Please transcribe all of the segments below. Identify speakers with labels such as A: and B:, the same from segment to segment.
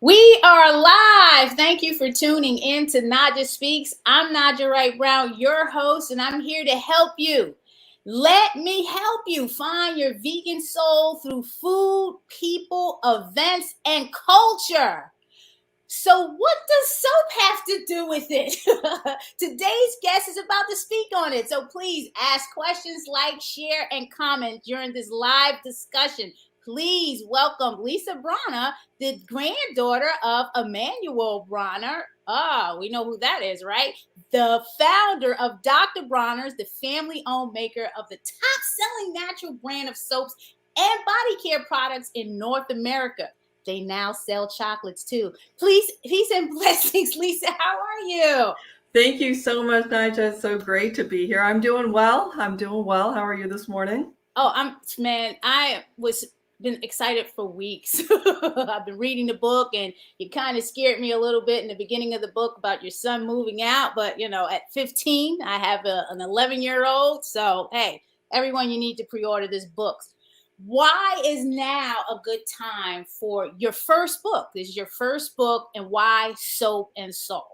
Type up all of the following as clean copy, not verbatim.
A: We are live. Thank you for tuning in to Naijha Speaks. I'm Naijha Wright Brown, your host, and I'm here to help you. Let me help you find your vegan soul through food, people, events, and culture. So, what does soap have to do with it? Today's guest is about to speak on it. So, please ask questions, like, share, and comment during this live discussion. Please welcome Lisa Bronner, the granddaughter of Emanuel Bronner. Ah, we know who that is, right? The founder of Dr. Bronner's, the family owned maker of the top selling natural brand of soaps and body care products in North America. They now sell chocolates too. Please, peace and blessings, Lisa. How are you?
B: Thank you so much, Naijha. It's so great to be here. I'm doing well. I'm doing well. How are you this morning?
A: Oh, I was been excited for weeks. I've been reading the book, and you kind of scared me a little bit in the beginning of the book about your son moving out. But at 15, I have an 11-year-old. So hey, everyone, you need to pre-order this book. Why is now a good time for your first book? This is your first book, and why Soap and Soul?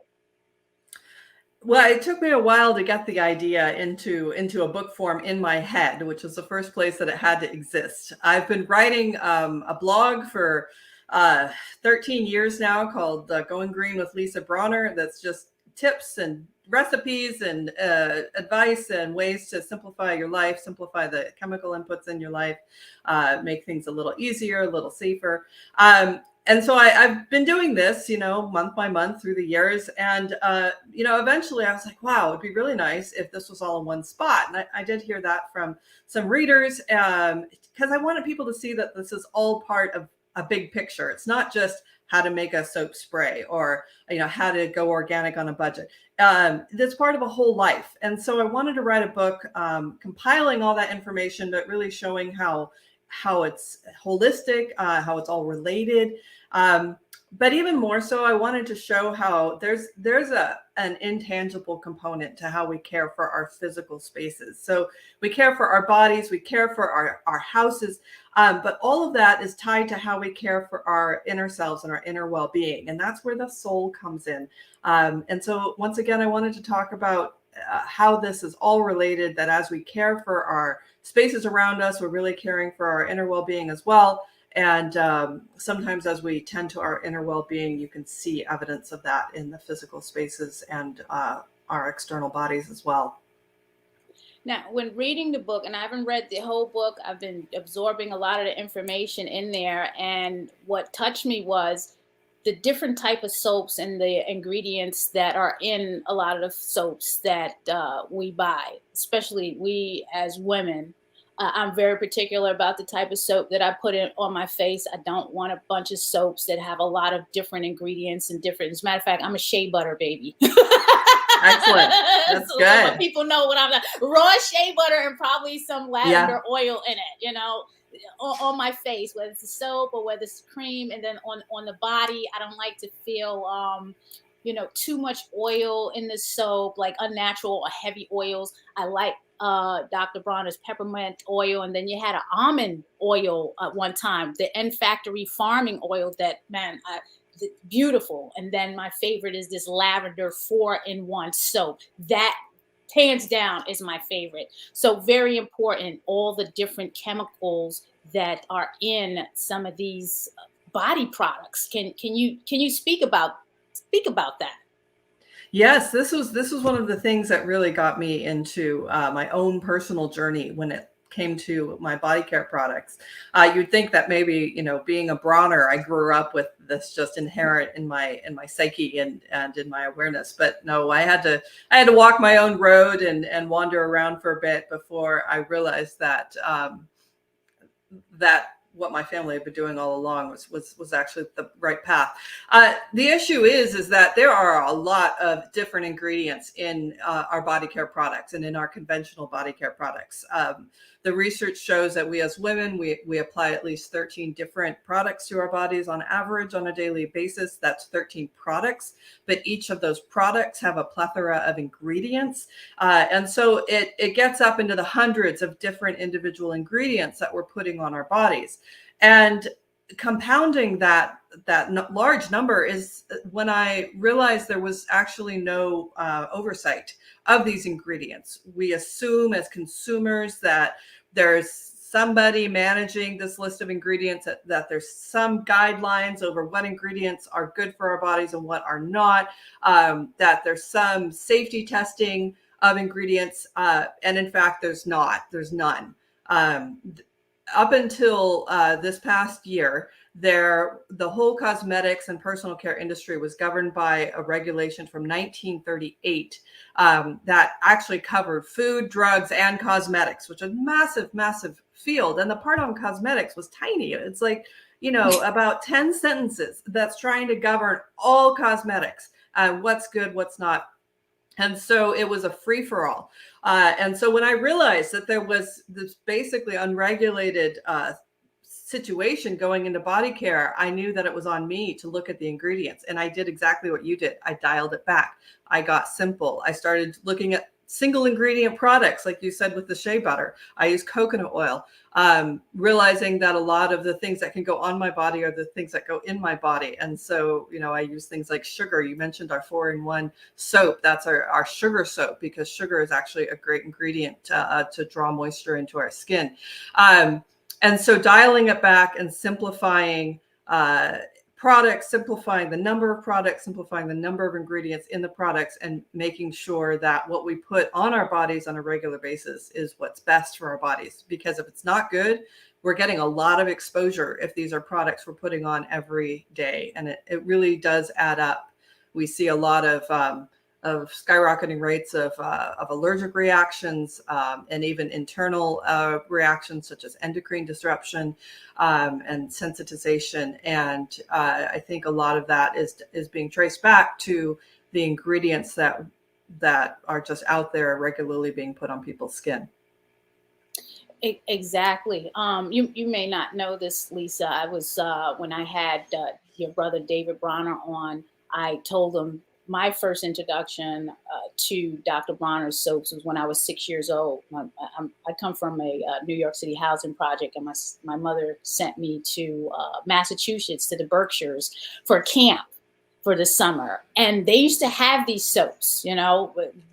B: Well, it took me a while to get the idea into a book form in my head, which was the first place that it had to exist. I've been writing a blog for uh, 13 years now called Going Green with Lisa Bronner. That's just tips and recipes and advice and ways to simplify your life, simplify the chemical inputs in your life, make things a little easier, a little safer. And so I've been doing this, month by month through the years. And, eventually I was like, wow, it'd be really nice if this was all in one spot. And I did hear that from some readers because I wanted people to see that this is all part of a big picture. It's not just how to make a soap spray or, how to go organic on a budget. That's part of a whole life. And so I wanted to write a book compiling all that information, but really showing how it's holistic, how it's all related. But even more so, I wanted to show how there's an intangible component to how we care for our physical spaces. So we care for our bodies, we care for our houses, but all of that is tied to how we care for our inner selves and our inner well-being. And that's where the soul comes in. And so once again, I wanted to talk about how this is all related, that as we care for our spaces around us, we're really caring for our inner well-being as well. And sometimes as we tend to our inner well-being, you can see evidence of that in the physical spaces and our external bodies as well.
A: Now, when reading the book, and I haven't read the whole book, I've been absorbing a lot of the information in there. And what touched me was the different type of soaps and the ingredients that are in a lot of the soaps that we buy, especially we as women. I'm very particular about the type of soap that I put in on my face. I don't want a bunch of soaps that have a lot of different ingredients and different. As a matter of fact, I'm a shea butter baby.
B: Excellent. That's
A: So
B: good.
A: people know what I'm like. Raw shea butter and probably some
B: Yeah.
A: lavender oil in it, on my face, whether it's a soap or whether it's cream, and then on the body. I don't like to feel too much oil in the soap, like unnatural or heavy oils. I like Dr. Bronner's peppermint oil, and then you had an almond oil at one time, the N Factory farming oil that, man, beautiful. And then my favorite is this lavender 4-in-1 soap. That hands down is my favorite. So very important, all the different chemicals that are in some of these body products. Can you speak about that?
B: Yes, this was one of the things that really got me into my own personal journey when it came to my body care products. You'd think that maybe being a Bronner, I grew up with this just inherent in my psyche and in my awareness. But no, I had to walk my own road and wander around for a bit before I realized that what my family had been doing all along was actually the right path. The issue is that there are a lot of different ingredients in our body care products and in our conventional body care products. The research shows that we as women, we apply at least 13 different products to our bodies on average on a daily basis. That's 13 products, but each of those products have a plethora of ingredients. And so it gets up into the hundreds of different individual ingredients that we're putting on our bodies. And compounding that large number is when I realized there was actually no oversight of these ingredients. We assume as consumers that there's somebody managing this list of ingredients, that there's some guidelines over what ingredients are good for our bodies and what are not, that there's some safety testing of ingredients. And in fact, there's none. Up until this past year, the whole cosmetics and personal care industry was governed by a regulation from 1938 that actually covered food, drugs, and cosmetics, which is massive, massive field. And the part on cosmetics was tiny. It's like, about 10 sentences that's trying to govern all cosmetics, what's good, what's not. And so it was a free for all. And so when I realized that there was this basically unregulated situation going into body care, I knew that it was on me to look at the ingredients. And I did exactly what you did. I dialed it back. I got simple. I started looking at single ingredient products, like you said, with the shea butter. I use coconut oil, realizing that a lot of the things that can go on my body are the things that go in my body. And so, I use things like sugar. You mentioned our 4-in-1 soap. That's our sugar soap, because sugar is actually a great ingredient to draw moisture into our skin. And so dialing it back and simplifying products, simplifying the number of products, simplifying the number of ingredients in the products, and making sure that what we put on our bodies on a regular basis is what's best for our bodies. Because if it's not good, we're getting a lot of exposure if these are products we're putting on every day. And it really does add up. We see a lot of skyrocketing rates of allergic reactions, and even internal reactions such as endocrine disruption and sensitization. And I think a lot of that is being traced back to the ingredients that are just out there regularly being put on people's skin.
A: Exactly. You may not know this, Lisa. I was when I had your brother David Bronner on, I told him my first introduction to Dr. Bronner's soaps was when I was 6 years old. I come from a New York City housing project, and my mother sent me to Massachusetts, to the Berkshires, for a camp for the summer. And they used to have these soaps,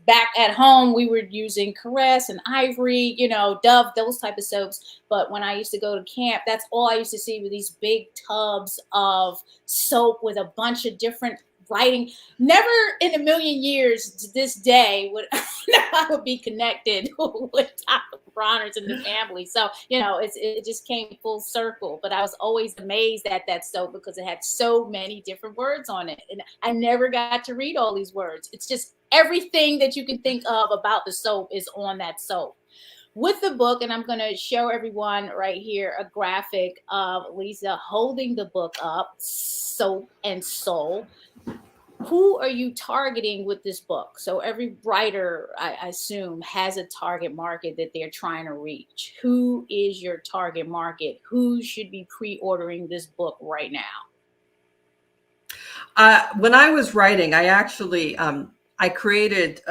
A: back at home, we were using Caress and Ivory, Dove, those type of soaps. But when I used to go to camp, that's all I used to see, were these big tubs of soap with a bunch of different writing. Never in a million years to this day would I would be connected with Dr. Bronner's and the family. So, it just came full circle. But I was always amazed at that soap because it had so many different words on it. And I never got to read all these words. It's just everything that you can think of about the soap is on that soap. With the book, and I'm going to show everyone right here a graphic of Lisa holding the book up, Soap and Soul. Who are you targeting with this book? So every writer, I assume, has a target market that they're trying to reach. Who is your target market? Who should be pre-ordering this book right now?
B: When I was writing, I actually I created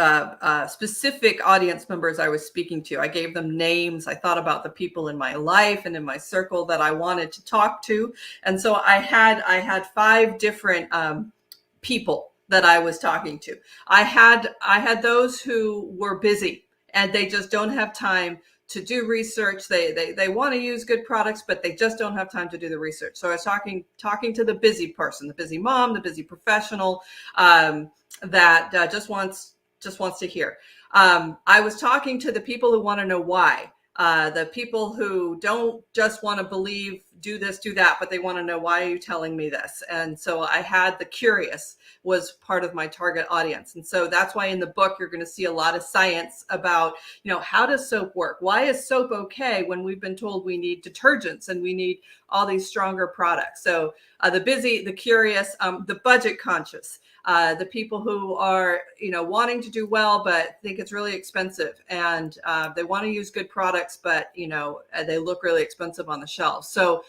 B: specific audience members I was speaking to. I gave them names. I thought about the people in my life and in my circle that I wanted to talk to. And so I had 5 different people that I was talking to. I had those who were busy and they just don't have time to do research. They want to use good products, but they just don't have time to do the research. So I was talking to the busy person, the busy mom, the busy professional that just wants to hear. I was talking to the people who want to know why. The people who don't just want to believe, do this, do that, but they want to know, why are you telling me this? And so I had the curious was part of my target audience. And so that's why in the book, you're going to see a lot of science about, how does soap work? Why is soap okay when we've been told we need detergents and we need all these stronger products? So the busy, the curious, the budget conscious, the people who are, wanting to do well, but think it's really expensive, and they want to use good products, but, they look really expensive on the shelf. So,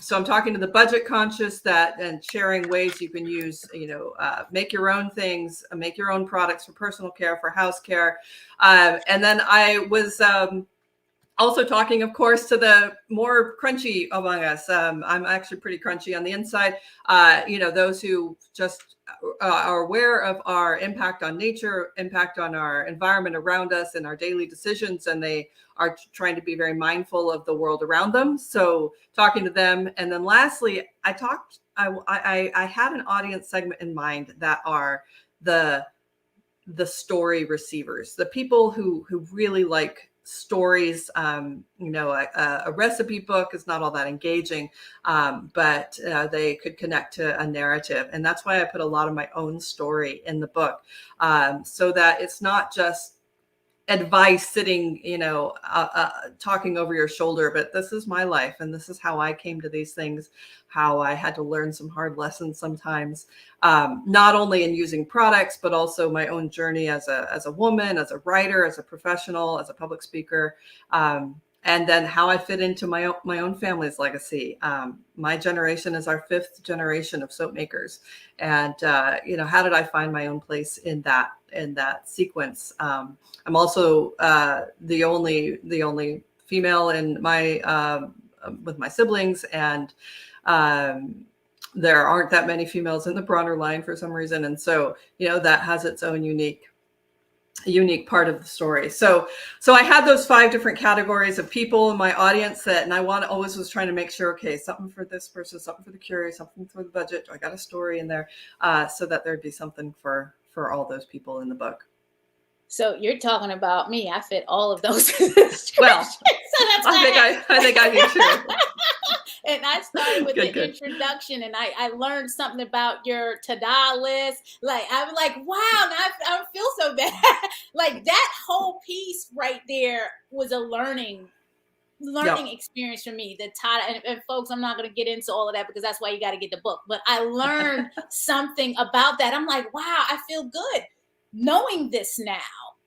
B: so I'm talking to the budget conscious and sharing ways you can use, make your own things, make your own products for personal care, for house care. And then I was Also talking, of course, to the more crunchy among us. I'm actually pretty crunchy on the inside. Those who just are aware of our impact on nature, impact on our environment around us and our daily decisions, and they are trying to be very mindful of the world around them. So talking to them. And then lastly, I had an audience segment in mind that are the story receivers, the people who really like stories. A recipe book is not all that engaging, but they could connect to a narrative. And that's why I put a lot of my own story in the book, so that it's not just advice sitting, talking over your shoulder, but this is my life and this is how I came to these things, how I had to learn some hard lessons sometimes, not only in using products, but also my own journey as a woman, as a writer, as a professional, as a public speaker, and then how I fit into my own family's legacy. My generation is our 5th generation of soap makers, and how did I find my own place in that sequence? I'm also the only female in my with my siblings, and there aren't that many females in the Bronner line for some reason, and so that has its own unique part of the story. So I had those 5 different categories of people in my audience and I always was trying to make sure, okay, something for this person, something for the curious, something for the budget. I got a story in there, so that there'd be something for all those people in the book.
A: So you're talking about me. I fit all of those.
B: Well,
A: so that's
B: I think I do too.
A: And I started with
B: Good.
A: introduction, and I learned something about your ta-da list. Like, I'm like, wow, now I feel so bad. Like, that whole piece right there was a learning experience for me. The ta-da, and folks, I'm not going to get into all of that because that's why you got to get the book. But I learned something about that. I'm like, wow, I feel good knowing this now,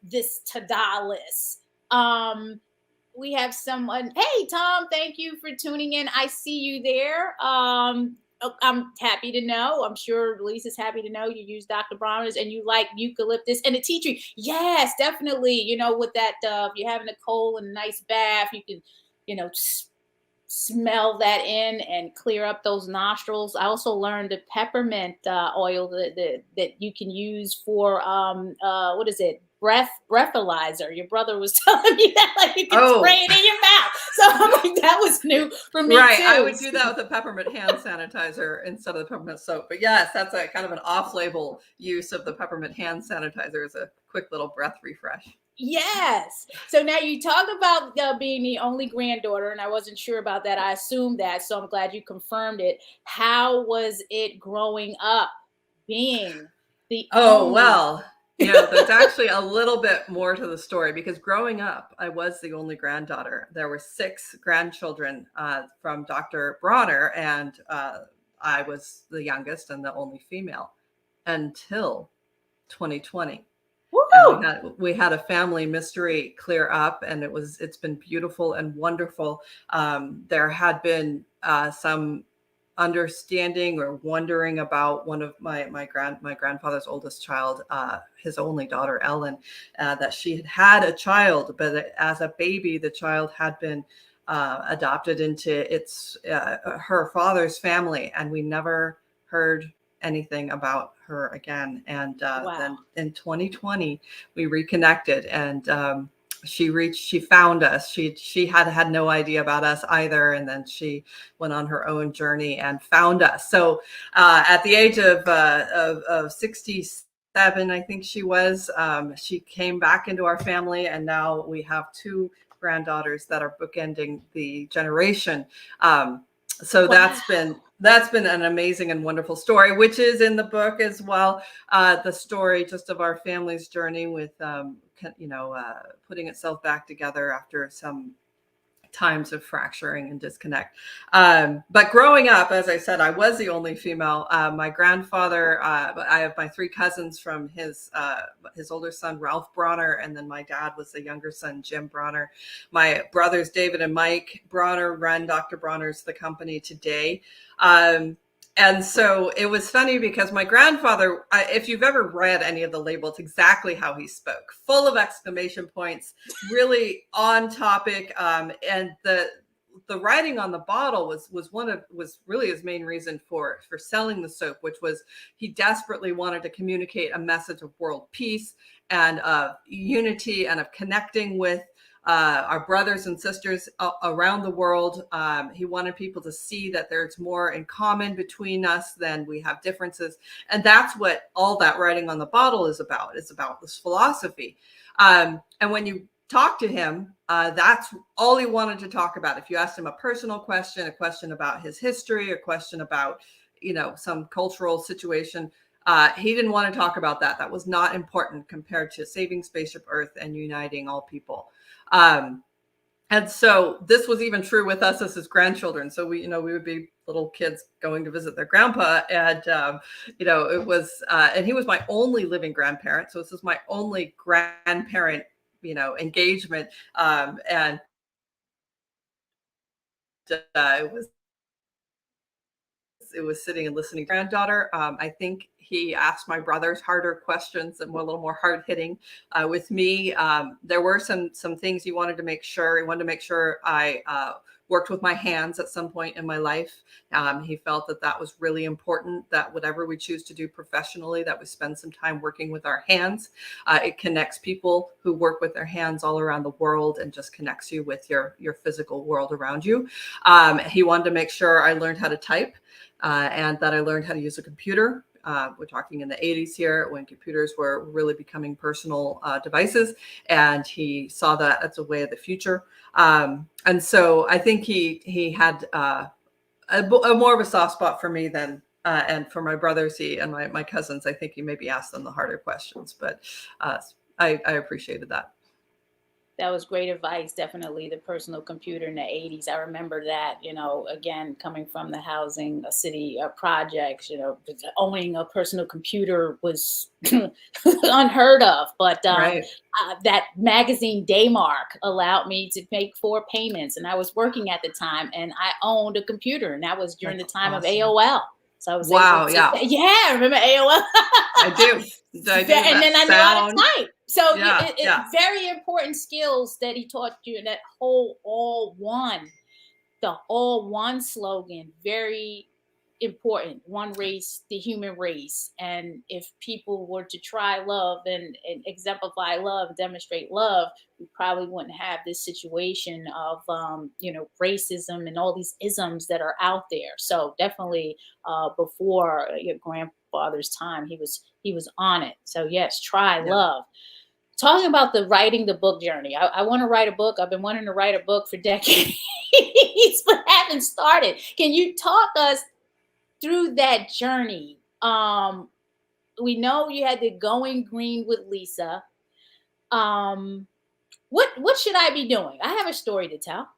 A: this ta-da list. We have someone. Hey, Tom, thank you for tuning in. I see you there. I'm happy to know. I'm sure Lisa's happy to know you use Dr. Bronner's and you like eucalyptus and the tea tree. Yes, definitely. With that, if you're having a cold and a nice bath, you can, smell that in and clear up those nostrils. I also learned the peppermint oil that you can use for what is it? Breathalyzer. Your brother was telling me that, like, you can spray it in your mouth. So I'm like, that was new for me,
B: right,
A: too.
B: I would do that with a peppermint hand sanitizer instead of the peppermint soap. But yes, that's a kind of an off-label use of the peppermint hand sanitizer as a quick little breath refresh.
A: Yes. So now you talked about being the only granddaughter, and I wasn't sure about that. I assumed that, so I'm glad you confirmed it. How was it growing up being the only?
B: Well, there's actually a little bit more to the story, because growing up, I was the only granddaughter. There were 6 grandchildren from Dr. Bronner, and I was the youngest and the only female until 2020. And we had a family mystery clear up, and it's been beautiful and wonderful. There had been some understanding or wondering about one of my grandfather's oldest child, his only daughter Ellen, that she had a child, but as a baby the child had been adopted into her father's family, and we never heard anything about her again. And then in 2020 we reconnected, and she found us. She had no idea about us either, and then she went on her own journey and found us. So at the age of 67, I think she was, she came back into our family, and now we have 2 granddaughters that are bookending the generation. So that's been an amazing and wonderful story, which is in the book as well. The story just of our family's journey with, putting itself back together after some times of fracturing and disconnect. But growing up, as I said, I was the only female. My grandfather, I have my 3 cousins from his older son, Ralph Bronner, and then my dad was the younger son, Jim Bronner. My brothers, David and Mike Bronner, run Dr. Bronner's The Company today. And so it was funny because my grandfather, if you've ever read any of the labels, exactly how he spoke, full of exclamation points, really on topic. And the writing on the bottle was really his main reason for selling the soap, which was he desperately wanted to communicate a message of world peace and of unity and of connecting with our brothers and sisters around the world. He wanted people to see that there's more in common between us than we have differences. And that's what all that writing on the bottle is about. It's about this philosophy. And when you talk to him, that's all he wanted to talk about. If you asked him a personal question, a question about his history, a question about, some cultural situation, he didn't want to talk about that. That was not important compared to saving Spaceship Earth and uniting all people. And so this was even true with us as his grandchildren. So we would be little kids going to visit their grandpa, and it was, and he was my only living grandparent. So this is my only grandparent, engagement, and it was sitting and listening to granddaughter. I think he asked my brothers harder questions and were a little more hard hitting with me. There were some things he wanted to make sure. He wanted to make sure I worked with my hands at some point in my life. He felt that was really important, that whatever we choose to do professionally, that we spend some time working with our hands. It connects people who work with their hands all around the world and just connects you with your physical world around you. He wanted to make sure I learned how to type. And that I learned how to use a computer. We're talking in the 80s here, when computers were really becoming personal devices. And he saw that as a way of the future. And so I think he had a more of a soft spot for me than, and for my brothers, and my cousins. I think he maybe asked them the harder questions, but I appreciated that.
A: That was great advice. Definitely the personal computer in the 80s. I remember that, again, coming from the housing, a city projects, owning a personal computer was unheard of. But
B: Right.
A: that magazine Daymark allowed me to make 4 payments. And I was working at the time, and I owned a computer. And that was during
B: That's
A: the time
B: awesome.
A: of AOL. So I was able
B: Wow.
A: to,
B: Yeah.
A: yeah, remember AOL?
B: I do. I do.
A: And
B: That
A: then I knew how to
B: sound.
A: type. So
B: Yeah. Yeah.
A: very important skills that he taught you. And that whole the all one slogan, very important. One race, the human race. And if people were to try love and exemplify love, demonstrate love, we probably wouldn't have this situation of racism and all these isms that are out there. So definitely before your grandfather's time, he was on it. So yes, try
B: Yeah.
A: love. Talking about the writing the book journey, I want to write a book. I've been wanting to write a book for decades, but haven't started. Can you talk us through that journey? We know you had the Going Green with Lisa. What should I be doing? I have a story to tell.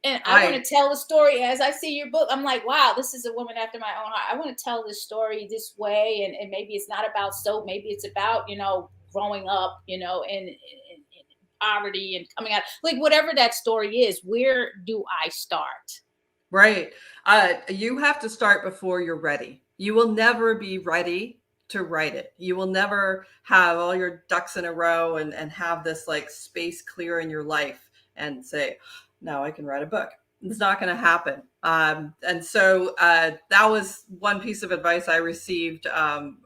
A: And I want to
B: I
A: tell a story as I see your book. I'm like, wow, this is a woman after my own heart. I want to tell this story this way. And maybe it's not about soap. Maybe it's about, growing up, in poverty and coming out. Like whatever that story is, where do I start?
B: Right. You have to start before you're ready. You will never be ready to write it. You will never have all your ducks in a row and have this like space clear in your life and say, now I can write a book. It's not going to happen. And so that was one piece of advice I received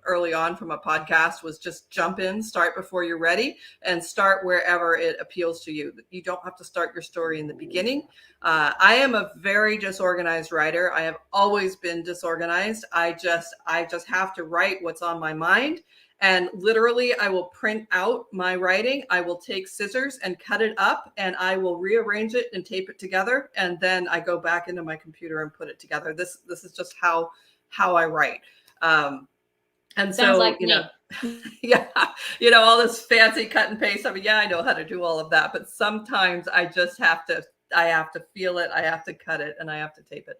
B: early on from a podcast, was just jump in, start before you're ready, and start wherever it appeals to you. You don't have to start your story in the beginning. I am a very disorganized writer. I have always been disorganized. I just have to write what's on my mind. And literally, I will print out my writing. I will take scissors and cut it up, and I will rearrange it and tape it together. And then I go back into my computer and put it together. This is just how I write. And
A: Sounds
B: so,
A: like me.
B: yeah, all this fancy cut and paste. I mean, yeah, I know how to do all of that, but sometimes I just have to. I have to feel it. I have to cut it, and I have to tape it.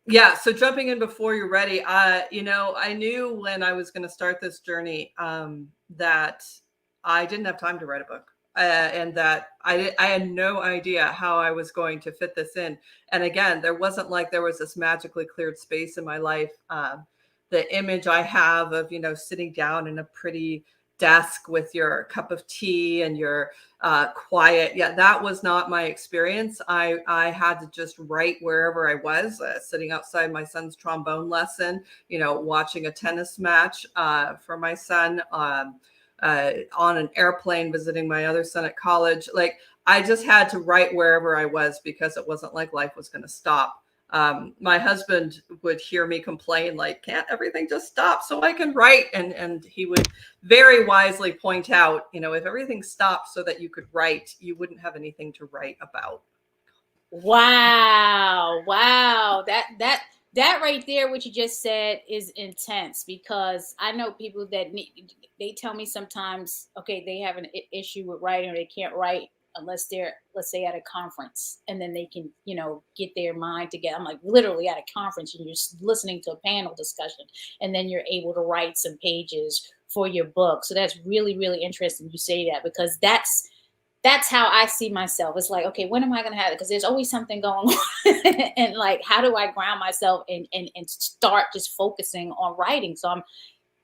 B: Yeah. So jumping in before you're ready, I knew when I was going to start this journey that I didn't have time to write a book. and that I had no idea how I was going to fit this in. And again, there wasn't like there was this magically cleared space in my life. The image I have of, sitting down in a pretty desk with your cup of tea and your quiet. Yeah, that was not my experience. I had to just write wherever I was, sitting outside my son's trombone lesson, watching a tennis match for my son, on an airplane, visiting my other son at college. Like I just had to write wherever I was because it wasn't like life was going to stop. My husband would hear me complain, like, can't everything just stop so I can write? And he would very wisely point out, if everything stopped so that you could write, you wouldn't have anything to write about.
A: Wow. Wow. That right there, what you just said, is intense, because I know people that they tell me sometimes, okay, they have an issue with writing, or they can't write unless they're, let's say, at a conference, and then they can, get their mind together. I'm like, literally at a conference, and you're listening to a panel discussion, and then you're able to write some pages for your book. So that's really, really interesting you say that, because that's how I see myself. It's like, okay, when am I going to have it? Because there's always something going on. And like, how do I ground myself and start just focusing on writing? So I'm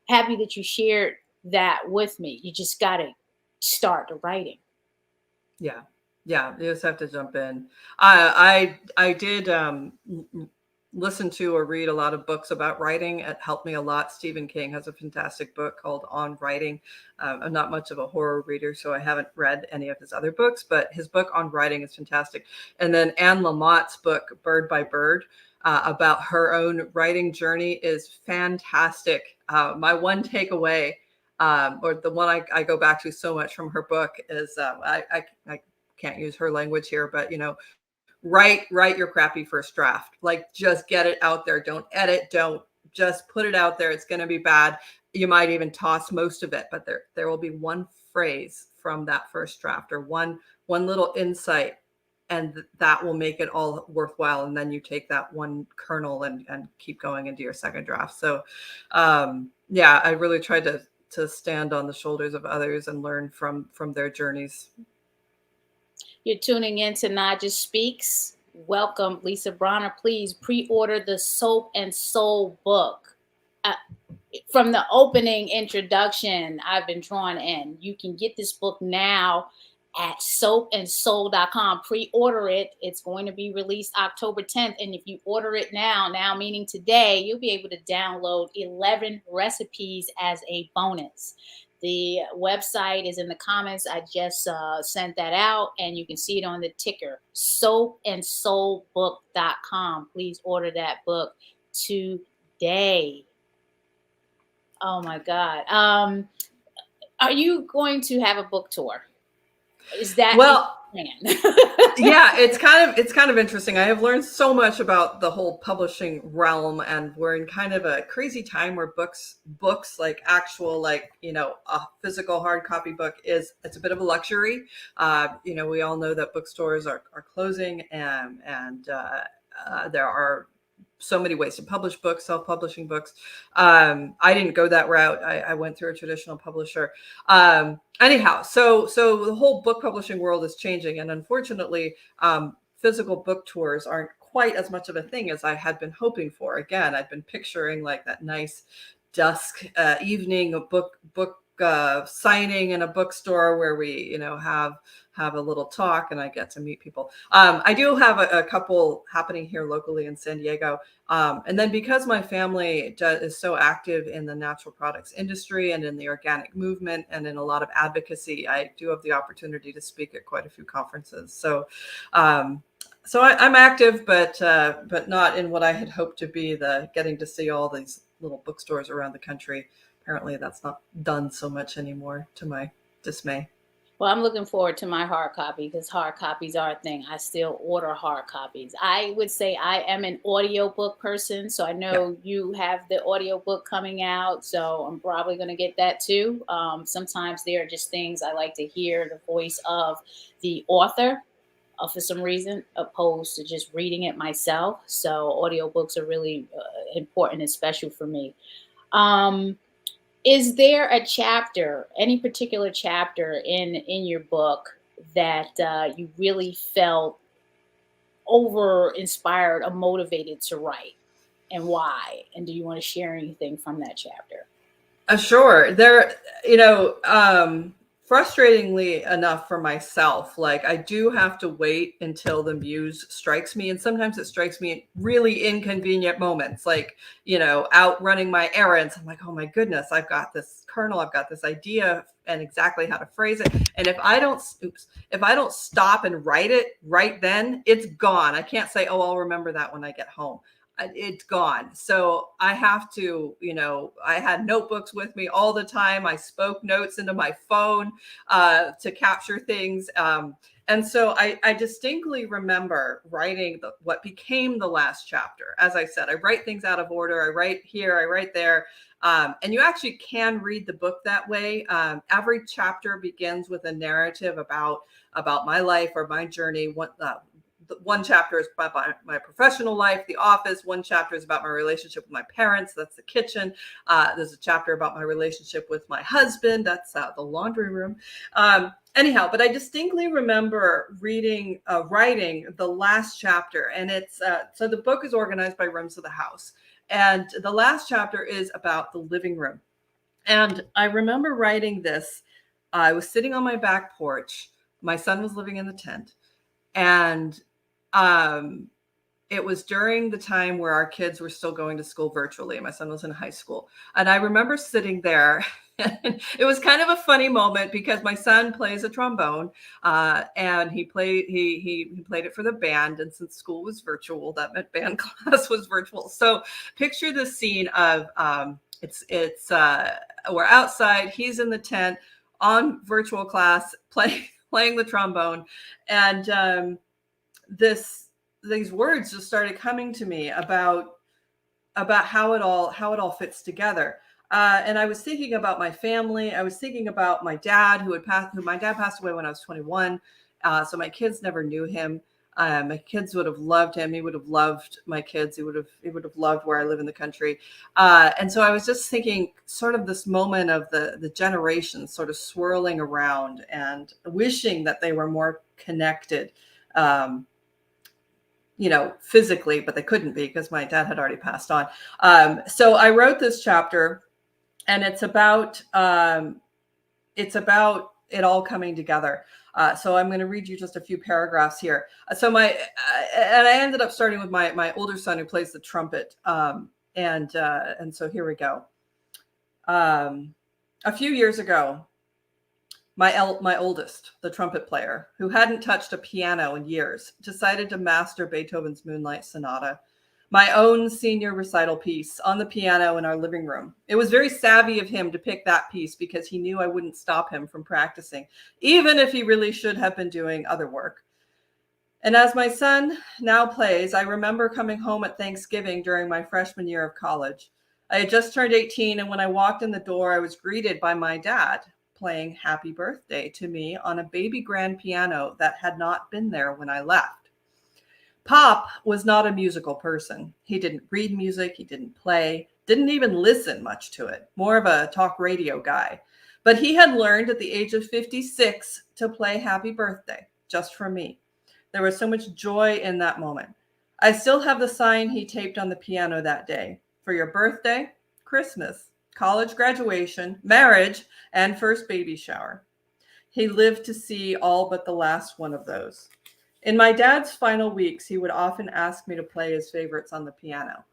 A: happy that you shared that with me. You just got to start the writing.
B: Yeah. Yeah. You just have to jump in. I did listen to or read a lot of books about writing. It helped me a lot. Stephen King has a fantastic book called On Writing. I'm not much of a horror reader, so I haven't read any of his other books, but his book on writing is fantastic. And then Anne Lamott's book, Bird by Bird, about her own writing journey is fantastic. My one takeaway, or the one I go back to so much from her book, is I can't use her language here, but write your crappy first draft. Like just get it out there. Don't edit. Don't just put it out there. It's going to be bad. You might even toss most of it, but there will be one phrase from that first draft, or one little insight, and that will make it all worthwhile. And then you take that one kernel and keep going into your second draft. So yeah, I really tried to stand on the shoulders of others and learn from their journeys.
A: You're tuning in to Naijha Speaks. Welcome, Lisa Bronner. Please pre-order the Soap and Soul book. Uh, from the opening introduction, I've been drawn in. You can get this book now at soapandsoul.com. Pre-order it. It's going to be released October 10th. And if you order it now meaning today, you'll be able to download 11 recipes as a bonus. The website is in the comments. I just sent that out, and you can see it on the ticker, soapandsoulbook.com. Please order that book today. Oh my God. Are you going to have a book tour? Is that
B: Well,
A: plan?
B: yeah, it's kind of interesting. I have learned so much about the whole publishing realm, and we're in kind of a crazy time where books like actual, like, a physical hard copy book it's a bit of a luxury. We all know that bookstores are closing, and there are so many ways to publish books, self-publishing books. I didn't go that route. I went through a traditional publisher. Anyhow, so the whole book publishing world is changing, and unfortunately, physical book tours aren't quite as much of a thing as I had been hoping for. Again, I'd been picturing like that nice dusk evening of book signing in a bookstore where we have a little talk and I get to meet people. I do have a couple happening here locally in San Diego. And then because my family is so active in the natural products industry and in the organic movement and in a lot of advocacy, I do have the opportunity to speak at quite a few conferences. So I'm active, but not in what I had hoped to be, the getting to see all these little bookstores around the country. Apparently that's not done so much anymore, to my dismay.
A: Well, I'm looking forward to my hard copy, because hard copies are a thing. I still order hard copies. I would say I am an audiobook person, so I
B: Yeah.
A: know you have the audiobook coming out, so I'm probably going to get that too. Sometimes there are just things I like to hear the voice of the author, for some reason, opposed to just reading it myself. So audiobooks are really important and special for me. Um, Is there a chapter, any particular chapter in your book that you really felt over inspired or motivated to write, and why? And do you want to share anything from that chapter?
B: Sure. Frustratingly enough for myself, like I do have to wait until the muse strikes me. And sometimes it strikes me in really inconvenient moments, like, out running my errands. I'm like, oh my goodness, I've got this kernel, I've got this idea and exactly how to phrase it. And if I don't stop and write it right then, it's gone. I can't say, oh, I'll remember that when I get home. It's gone. So I have to, I had notebooks with me all the time. I spoke notes into my phone to capture things. And so I distinctly remember writing what became the last chapter. As I said, I write things out of order. I write here, I write there. And you actually can read the book that way. Every chapter begins with a narrative about my life or my journey. One chapter is about my professional life, the office. One chapter is about my relationship with my parents. That's the kitchen. There's a chapter about my relationship with my husband. That's the laundry room. Anyhow, but I distinctly remember writing the last chapter, and it's so the book is organized by rooms of the house, and the last chapter is about the living room. And I remember writing this. I was sitting on my back porch. My son was living in the tent, and it was during the time where our kids were still going to school virtually. My son was in high school. And I remember sitting there. It was kind of a funny moment because my son plays a trombone, and he played it for the band. And since school was virtual, that meant band class was virtual. So picture the scene of we're outside. He's in the tent on virtual class playing the trombone, and these words just started coming to me about how it all fits together. And I was thinking about my family. I was thinking about my dad who my dad passed away when I was 21. So my kids never knew him. My kids would have loved him. He would have loved my kids. He would have loved where I live in the country. And so I was just thinking sort of this moment of the generations sort of swirling around and wishing that they were more connected. Physically, but they couldn't be because my dad had already passed on. So I wrote this chapter, and it's about it all coming together. So I'm going to read you just a few paragraphs here. And I ended up starting with my older son who plays the trumpet. And so here we go. A few years ago, my oldest, the trumpet player, who hadn't touched a piano in years, decided to master Beethoven's Moonlight Sonata, my own senior recital piece, on the piano in our living room. It was very savvy of him to pick that piece because he knew I wouldn't stop him from practicing, even if he really should have been doing other work. And as my son now plays, I remember coming home at Thanksgiving during my freshman year of college. I had just turned 18, and when I walked in the door, I was greeted by my dad playing Happy Birthday to me on a baby grand piano that had not been there when I left. Pop was not a musical person. He didn't read music, he didn't play, didn't even listen much to it, more of a talk radio guy. But he had learned at the age of 56 to play Happy Birthday just for me. There was so much joy in that moment. I still have the sign he taped on the piano that day. For your birthday, Christmas, college graduation, marriage, and first baby shower. He lived to see all but the last one of those. In my dad's final weeks, he would often ask me to play his favorites on the piano.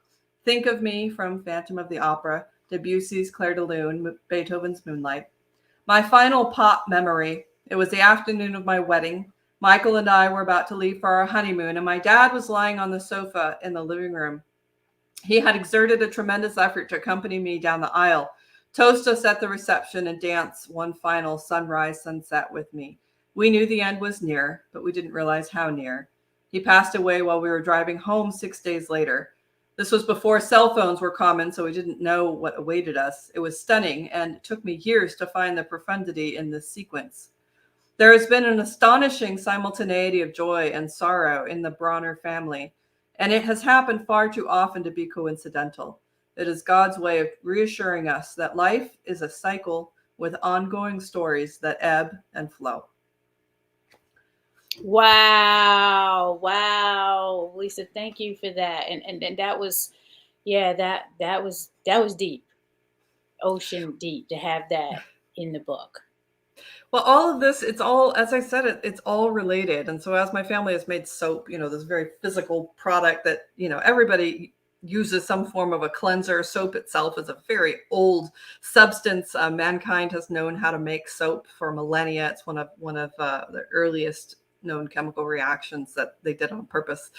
B: Think of Me from Phantom of the Opera, Debussy's Clair de Lune, Beethoven's Moonlight. My final pop memory, it was the afternoon of my wedding. Michael and I were about to leave for our honeymoon, and my dad was lying on the sofa in the living room. He had exerted a tremendous effort to accompany me down the aisle, toast us at the reception, and dance one final sunrise sunset with me. We knew the end was near, but we didn't realize how near. He passed away while we were driving home 6 days later. This was before cell phones were common, so we didn't know what awaited us. It was stunning, and it took me years to find the profundity in this sequence. There has been an astonishing simultaneity of joy and sorrow in the Bronner family, and it has happened far too often to be coincidental. It is God's way of reassuring us that life is a cycle with ongoing stories that ebb and flow.
A: Wow. Wow. Lisa, thank you for that. And that was, yeah, that was deep, ocean deep to have that in the book.
B: Well, all of this, it's all, as I said, it's all related. And so as my family has made soap, this very physical product that, everybody uses some form of a cleanser. Soap itself is a very old substance. Mankind has known how to make soap for millennia. It's one of the earliest known chemical reactions that they did on purpose.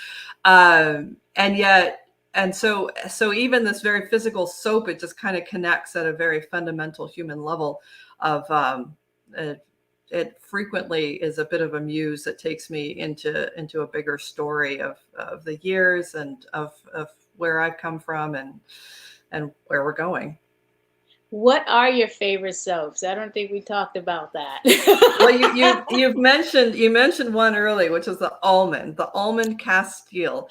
B: And yet, and so even this very physical soap, it just kind of connects at a very fundamental human level of, it, it frequently is a bit of a muse that takes me into a bigger story of the years and of where I've come from and where we're going.
A: What are your favorite soaps? I don't think we talked about that.
B: Well, you mentioned one early, which is the almond Castile.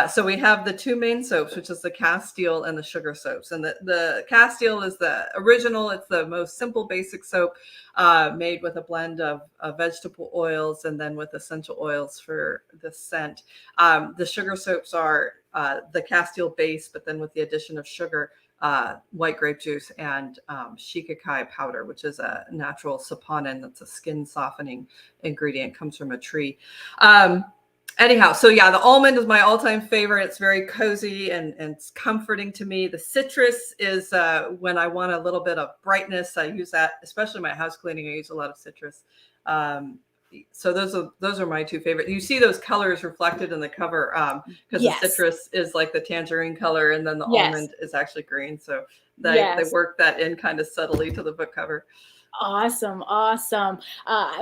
B: So we have the two main soaps, which is the Castile and the sugar soaps. And the Castile is the original. It's the most simple, basic soap, made with a blend of vegetable oils and then with essential oils for the scent. The sugar soaps are the Castile base, but then with the addition of sugar, white grape juice, and shikakai powder, which is a natural saponin. That's a skin softening ingredient, comes from a tree. Anyhow, so yeah, the almond is my all-time favorite. It's very cozy and it's comforting to me. The citrus is when I want a little bit of brightness. I use that, especially my house cleaning. I use a lot of citrus. So those are my two favorite. You see those colors reflected in the cover, because
A: Yes.
B: the citrus is like the tangerine color, and then the
A: Yes.
B: almond is actually green. So they
A: Yes.
B: work that in kind of subtly to the book cover.
A: Awesome, awesome.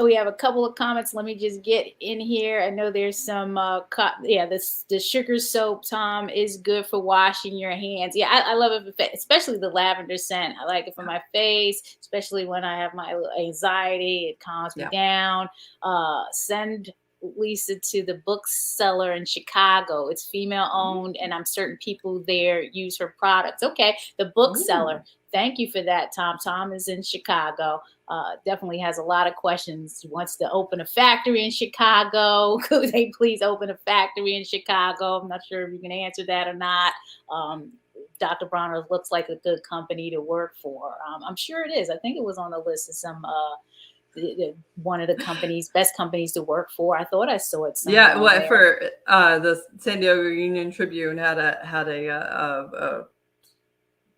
A: We have a couple of comments. Let me just get in here. I know there's some, the sugar soap, Tom, is good for washing your hands. Yeah, I love it, especially the lavender scent. I like it for my face, especially when I have my anxiety. It calms me
B: Yeah.
A: down. Send Lisa to the bookseller in Chicago. It's female owned, and I'm certain people there use her products. Okay, the bookseller. Thank you for that, Tom. Tom is in Chicago. Definitely has a lot of questions. He wants to open a factory in Chicago. Could they please open a factory in Chicago? I'm not sure if you can answer that or not. Dr. Bronner looks like a good company to work for. I'm sure it is. I think it was on the list of some one of the best companies to work for. I thought I saw it somewhere.
B: Yeah, well, for the San Diego Union Tribune had a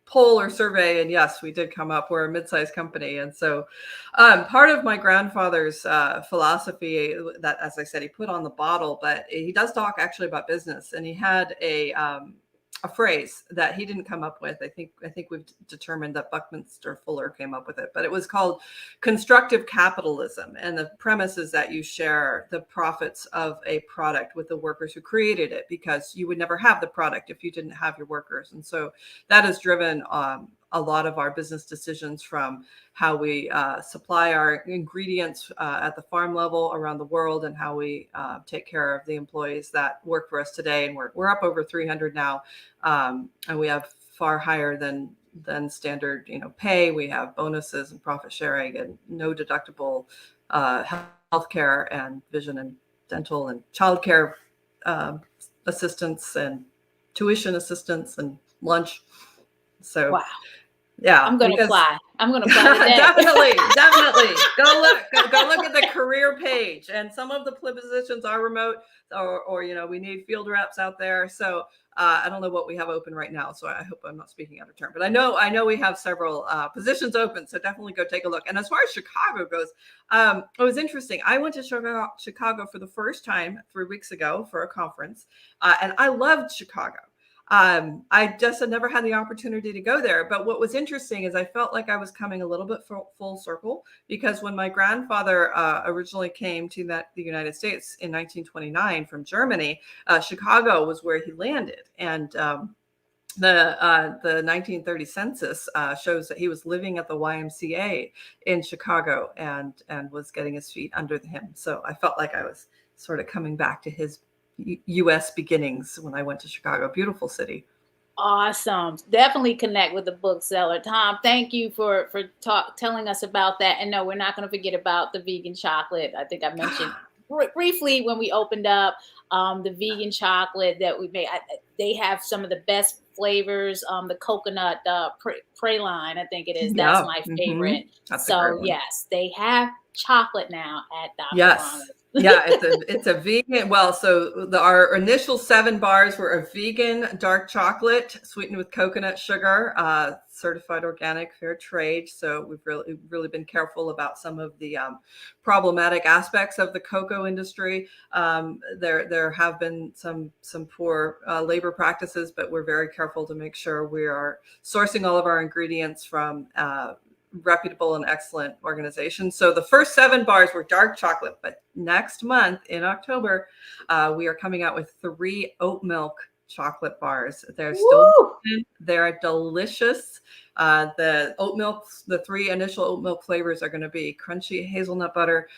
B: poll or survey, and yes, we did come up. We're a mid-sized company, and so part of my grandfather's philosophy that, as I said, he put on the bottle, but he does talk actually about business, and he had a phrase that he didn't come up with. I think we've determined that Buckminster Fuller came up with it, but it was called constructive capitalism, and the premise is that you share the profits of a product with the workers who created it, because you would never have the product if you didn't have your workers. And so that has driven a lot of our business decisions, from how we supply our ingredients at the farm level around the world, and how we take care of the employees that work for us today. And we're up over 300 now, and we have far higher than standard pay. We have bonuses and profit sharing and no deductible healthcare and vision and dental and childcare assistance and tuition assistance and lunch. So
A: wow.
B: Yeah,
A: I'm gonna fly. I'm gonna fly today.
B: definitely. Go look at the career page, and some of the positions are remote, or we need field reps out there. So I don't know what we have open right now, so I hope I'm not speaking out of turn. But I know we have several positions open, so definitely go take a look. And as far as Chicago goes, it was interesting. I went to Chicago for the first time 3 weeks ago for a conference, and I loved Chicago. I just had never had the opportunity to go there. But what was interesting is I felt like I was coming a little bit full circle, because when my grandfather originally came to the United States in 1929 from Germany, Chicago was where he landed. And the 1930 census shows that he was living at the YMCA in Chicago and was getting his feet under him. So I felt like I was sort of coming back to his U.S. beginnings when I went to Chicago. Beautiful city.
A: Awesome. Definitely connect with the bookseller. Tom, thank you for telling us about that. And no, we're not going to forget about the vegan chocolate. I think I mentioned briefly when we opened up the vegan chocolate that we made. They have some of the best flavors. The coconut praline, I think it is. That's
B: Yeah.
A: my favorite.
B: That's a
A: So
B: great one.
A: yes, they have chocolate now at Dr.
B: Yes.
A: Bronner's.
B: Yeah, it's a vegan. Well, so our initial 7 bars were a vegan dark chocolate sweetened with coconut sugar, certified organic, fair trade. So we've really been careful about some of the problematic aspects of the cocoa industry. There have been some poor labor practices, but we're very careful to make sure we are sourcing all of our ingredients from reputable and excellent organizations. So the first 7 bars were dark chocolate, but next month in October, we are coming out with 3 oat milk chocolate bars. They're still vegan. They're delicious. The oat milk, the 3 initial oat milk flavors are going to be crunchy hazelnut butter,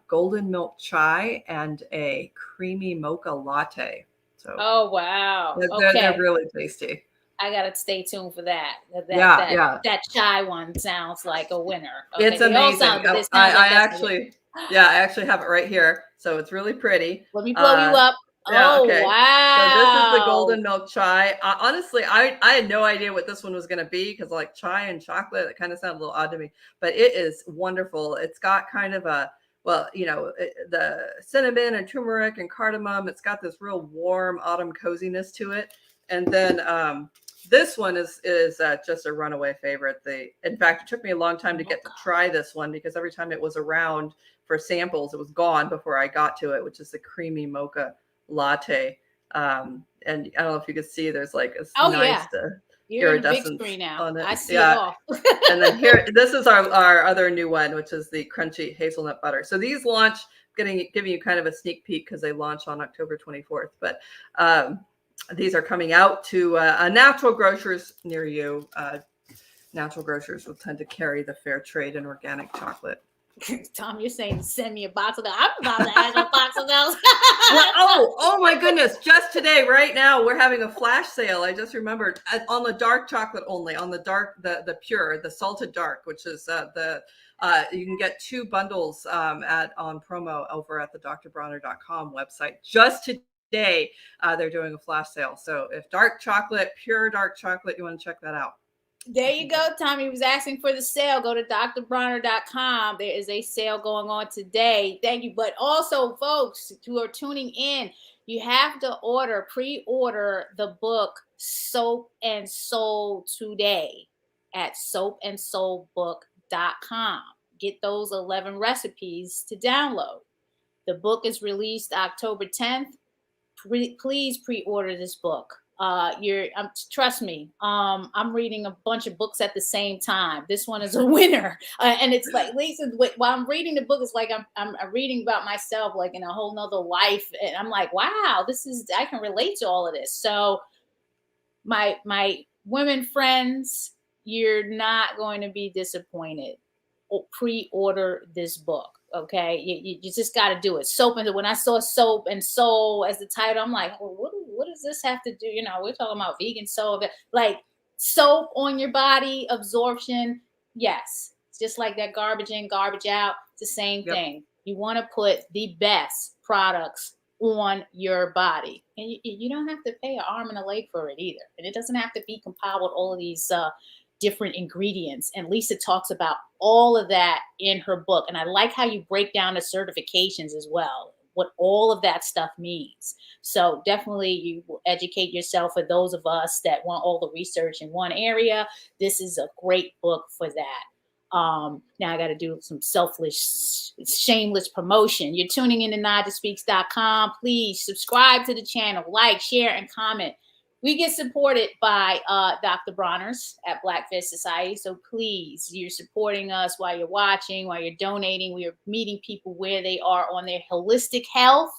B: golden milk chai, and a creamy mocha latte. So,
A: Oh wow.
B: they're
A: Okay.
B: really tasty.
A: I gotta stay tuned for that.
B: Yeah.
A: That chai one sounds like a winner. Okay,
B: It's
A: they all
B: amazing.
A: sound, but this sounds
B: I
A: like that's a winner.
B: actually, yeah, I actually have it right here. So it's really pretty.
A: Let me blow you up.
B: Yeah,
A: Oh
B: okay. So this is the
A: wow.
B: golden milk chai. Honestly, I had no idea what this one was going to be because like chai and chocolate, it kind of sounded a little odd to me, but it is wonderful. It's got kind of a, well, the cinnamon and turmeric and cardamom. It's got this real warm autumn coziness to it. And then this one is just a runaway favorite. In fact, it took me a long time to get to try this one because every time it was around for samples, it was gone before I got to it, which is the creamy mocha latte. And I don't know if you can see, there's like a nice
A: You're in the big
B: iridescence
A: screen now.
B: on it.
A: I see it all.
B: And then here, this is our other new one, which is the crunchy hazelnut butter. So these launch, giving you kind of a sneak peek because they launch on October 24th. But these are coming out to natural grocers near you. Natural grocers will tend to carry the fair trade and organic chocolate.
A: Tom, you're saying send me a box of those. I'm about to ask a box of those.
B: oh my goodness. Just today, right now, we're having a flash sale. I just remembered on the dark chocolate only, on the dark, the pure, the salted dark, which is you can get 2 bundles on promo over at the drbronner.com website. Just today, they're doing a flash sale. So if pure dark chocolate, you want to check that out.
A: There you go, Tommy was asking for the sale. Go to drbronner.com. There is a sale going on today. Thank you. But also, folks who are tuning in, you have to pre-order the book Soap and Soul today at soapandsoulbook.com. Get those 11 recipes to download. The book is released October 10th. Please pre-order this book. Trust me, I'm reading a bunch of books at the same time. This one is a winner. And it's like, Lisa, while I'm reading the book, it's like I'm reading about myself, like in a whole nother life. And I'm like, wow, I can relate to all of this. So my women friends, you're not going to be disappointed. Pre-order this book. Okay, you just got to do it. When I saw Soap and Soul as the title, I'm like, well, what does this have to do? We're talking about vegan soap, like soap on your body, absorption. Yes, it's just like that garbage in, garbage out. It's the same thing. You want to put the best products on your body, and you don't have to pay an arm and a leg for it either. And it doesn't have to be compiled with all of these different ingredients. And Lisa talks about all of that in her book. And I like how you break down the certifications as well, what all of that stuff means. So definitely you will educate yourself. For those of us that want all the research in one area, this is a great book for that. Now I got to do some shameless promotion. You're tuning in to NaijhaSpeaks.com. Please subscribe to the channel, like, share, and comment. We get supported by Dr. Bronner's at Black Fist Society. So please, you're supporting us while you're watching, while you're donating. We are meeting people where they are on their holistic health,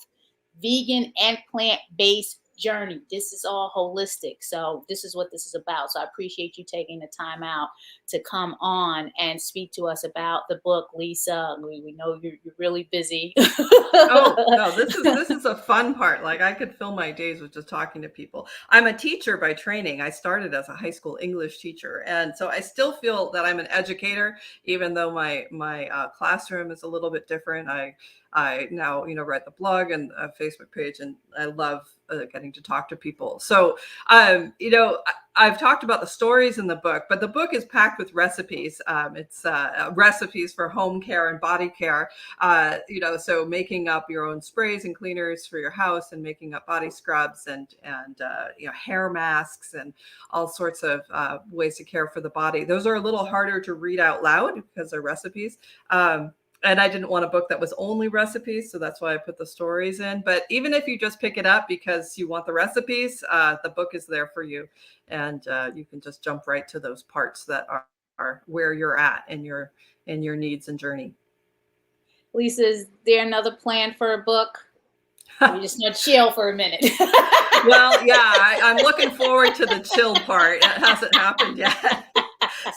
A: vegan and plant-based journey. This is all holistic. So this is what this is about. So I appreciate you taking the time out to come on and speak to us about the book, Lisa. We know you're really busy.
B: Oh, no, this is a fun part. Like, I could fill my days with just talking to people. I'm a teacher by training. I started as a high school English teacher, and so I still feel that I'm an educator, even though my classroom is a little bit different. I now, write the blog and a Facebook page, and I love getting to talk to people. So, I've talked about the stories in the book, but the book is packed with recipes. It's recipes for home care and body care. So making up your own sprays and cleaners for your house, and making up body scrubs and hair masks, and all sorts of ways to care for the body. Those are a little harder to read out loud because they're recipes. And I didn't want a book that was only recipes, so that's why I put the stories in. But even if you just pick it up because you want the recipes, the book is there for you, and you can just jump right to those parts that are where you're at in your needs and journey.
A: Lisa, is there another plan for a book? We're just gonna chill for a minute.
B: Well, yeah, I'm looking forward to the chill part. It hasn't happened yet.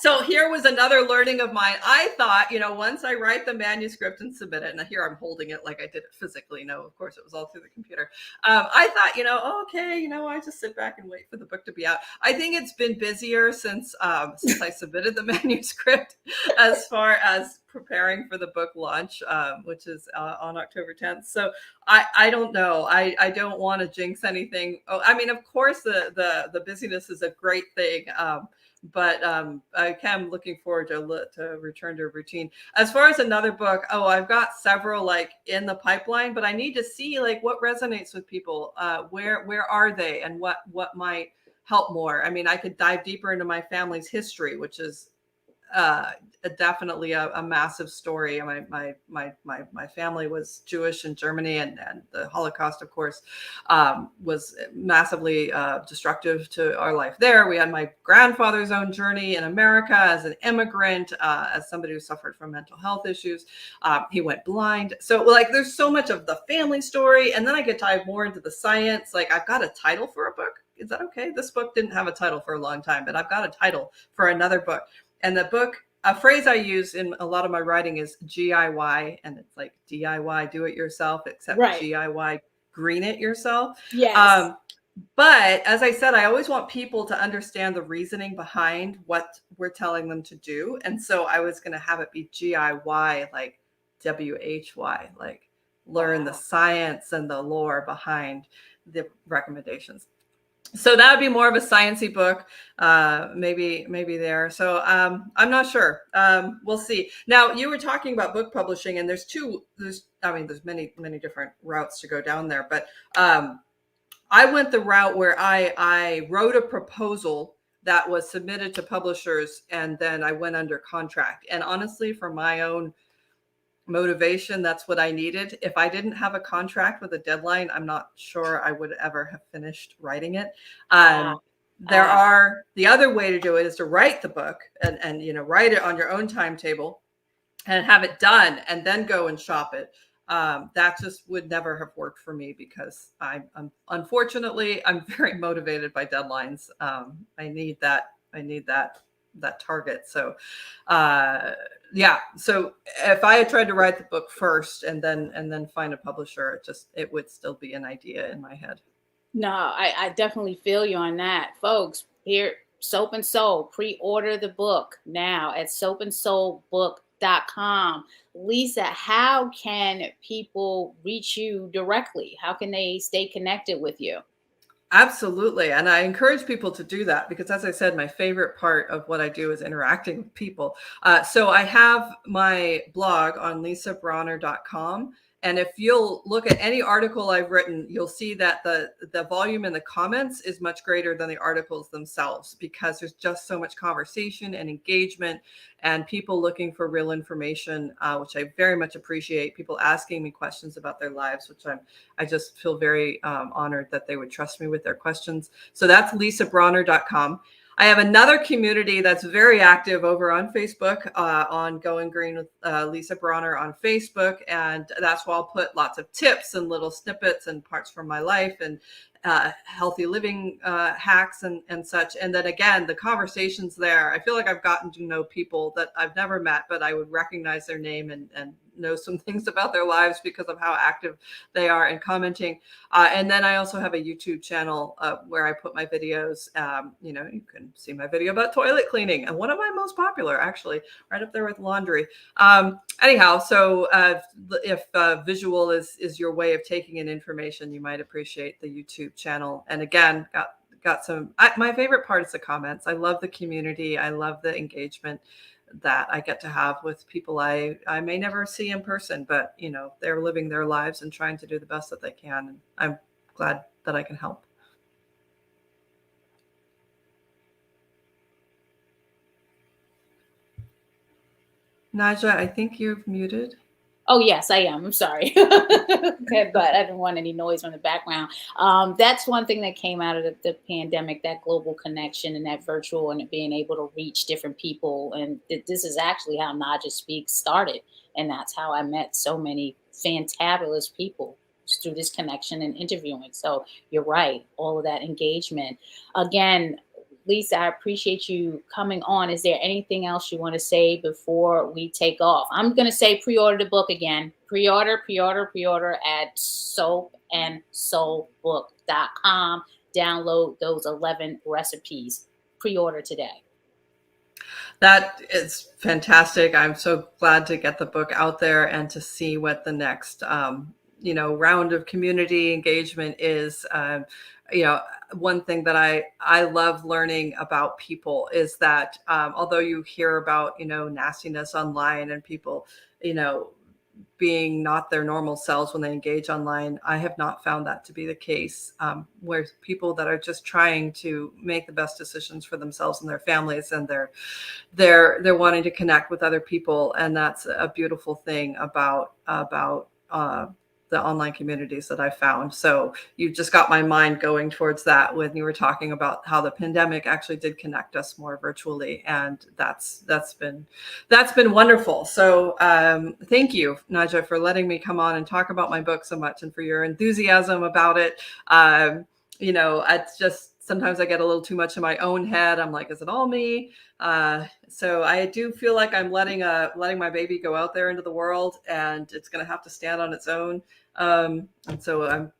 B: So here was another learning of mine. I thought, once I write the manuscript and submit it, and here I'm holding it like I did it physically. No, of course it was all through the computer. I thought, okay, I just sit back and wait for the book to be out. I think it's been busier since I submitted the manuscript, as far as preparing for the book launch, which is on October 10th. So I don't know. I don't want to jinx anything. Oh, I mean, of course, the busyness is a great thing. But I am looking forward to return to a routine. As far as another book, I've got several like in the pipeline, but I need to see like what resonates with people. Where are they, and what might help more? I mean, I could dive deeper into my family's history, which is definitely a massive story. My family was Jewish in Germany, and the Holocaust, of course, was massively destructive to our life there. We had my grandfather's own journey in America as an immigrant, as somebody who suffered from mental health issues. He went blind. So like, there's so much of the family story, and then I could dive more into the science. Like, I've got a title for a book. Is that okay? This book didn't have a title for a long time, but I've got a title for another book. And the book, a phrase I use in a lot of my writing is GIY, and it's like DIY, do it yourself, except right. GIY, green it yourself.
A: Yes.
B: But as I said, I always want people to understand the reasoning behind what we're telling them to do. And so I was going to have it be GIY, like WHY, like learn the science and the lore behind the recommendations. So that would be more of a sciencey book, maybe there. So I'm not sure. We'll see. Now, you were talking about book publishing, and there's many different routes to go down there. But I went the route where I wrote a proposal that was submitted to publishers, and then I went under contract. And honestly, for my own motivation, that's what I needed. If I didn't have a contract with a deadline, I'm not sure I would ever have finished writing it. The other way to do it is to write the book and write it on your own timetable and have it done and then go and shop it. That just would never have worked for me, because unfortunately I'm very motivated by deadlines. I need that target. So so if I had tried to write the book first and then find a publisher, it would still be an idea in my head.
A: No, I definitely feel you on that. Folks, here, Soap and Soul, pre-order the book now at soapandsoulbook.com. Lisa, how can people reach you directly? How can they stay connected with you?
B: Absolutely. And I encourage people to do that, because, as I said, my favorite part of what I do is interacting with people. So I have my blog on lisabronner.com. And if you'll look at any article I've written, you'll see that the volume in the comments is much greater than the articles themselves, because there's just so much conversation and engagement and people looking for real information, which I very much appreciate. People asking me questions about their lives, which I just feel very honored that they would trust me with their questions. So that's lisabronner.com. I have another community that's very active over on Facebook, on Going Green with Lisa Bronner on Facebook. And that's where I'll put lots of tips and little snippets and parts from my life, and healthy living hacks and such. And then again, the conversations there, I feel like I've gotten to know people that I've never met, but I would recognize their name and know some things about their lives because of how active they are in commenting. And then I also have a YouTube channel where I put my videos. You can see my video about toilet cleaning, and one of my most popular, actually, right up there with laundry. Anyhow, so if visual is your way of taking in information, you might appreciate the YouTube channel. And again, got some. My favorite part is the comments. I love the community. I love the engagement that I get to have with people I may never see in person, but they're living their lives and trying to do the best that they can. And I'm glad that I can help. Naijha, I think you've muted.
A: Oh, yes, I am. I'm sorry. Okay, but I didn't want any noise from the background. That's one thing that came out of the pandemic, that global connection and that virtual and being able to reach different people. And this is actually how Naijha Speaks started. And that's how I met so many fantabulous people through this connection and interviewing. So you're right, all of that engagement. Again, Lisa, I appreciate you coming on. Is there anything else you want to say before we take off? I'm going to say pre-order the book again. Pre-order at soapandsoulbook.com. Download those 11 recipes. Pre-order today.
B: That is fantastic. I'm so glad to get the book out there and to see what the next round of community engagement is. One thing that I love learning about people is that although you hear about nastiness online and people being not their normal selves when they engage online, I have not found that to be the case. Where people that are just trying to make the best decisions for themselves and their families, and they're wanting to connect with other people, and that's a beautiful thing about the online communities that I found. So you just got my mind going towards that when you were talking about how the pandemic actually did connect us more virtually, and that's been wonderful. So thank you, Naijha, for letting me come on and talk about my book so much, and for your enthusiasm about it. It's just sometimes I get a little too much in my own head. I'm like, is it all me? So I do feel like I'm letting my baby go out there into the world, and it's going to have to stand on its own. And so I'm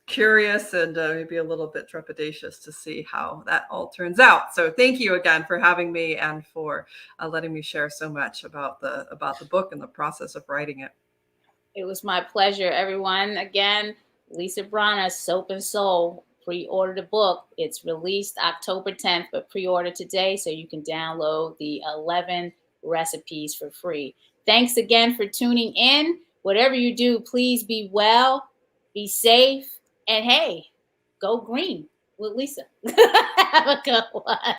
B: curious and maybe a little bit trepidatious to see how that all turns out. So thank you again for having me and for letting me share so much about the book and the process of writing it.
A: It was my pleasure, everyone. Again, Lisa Bronner, Soap and Soul. Pre-order the book. It's released October 10th, but pre-order today so you can download the 11 recipes for free. Thanks again for tuning in. Whatever you do, please be well, be safe, and hey, go green with Lisa. Have a good one.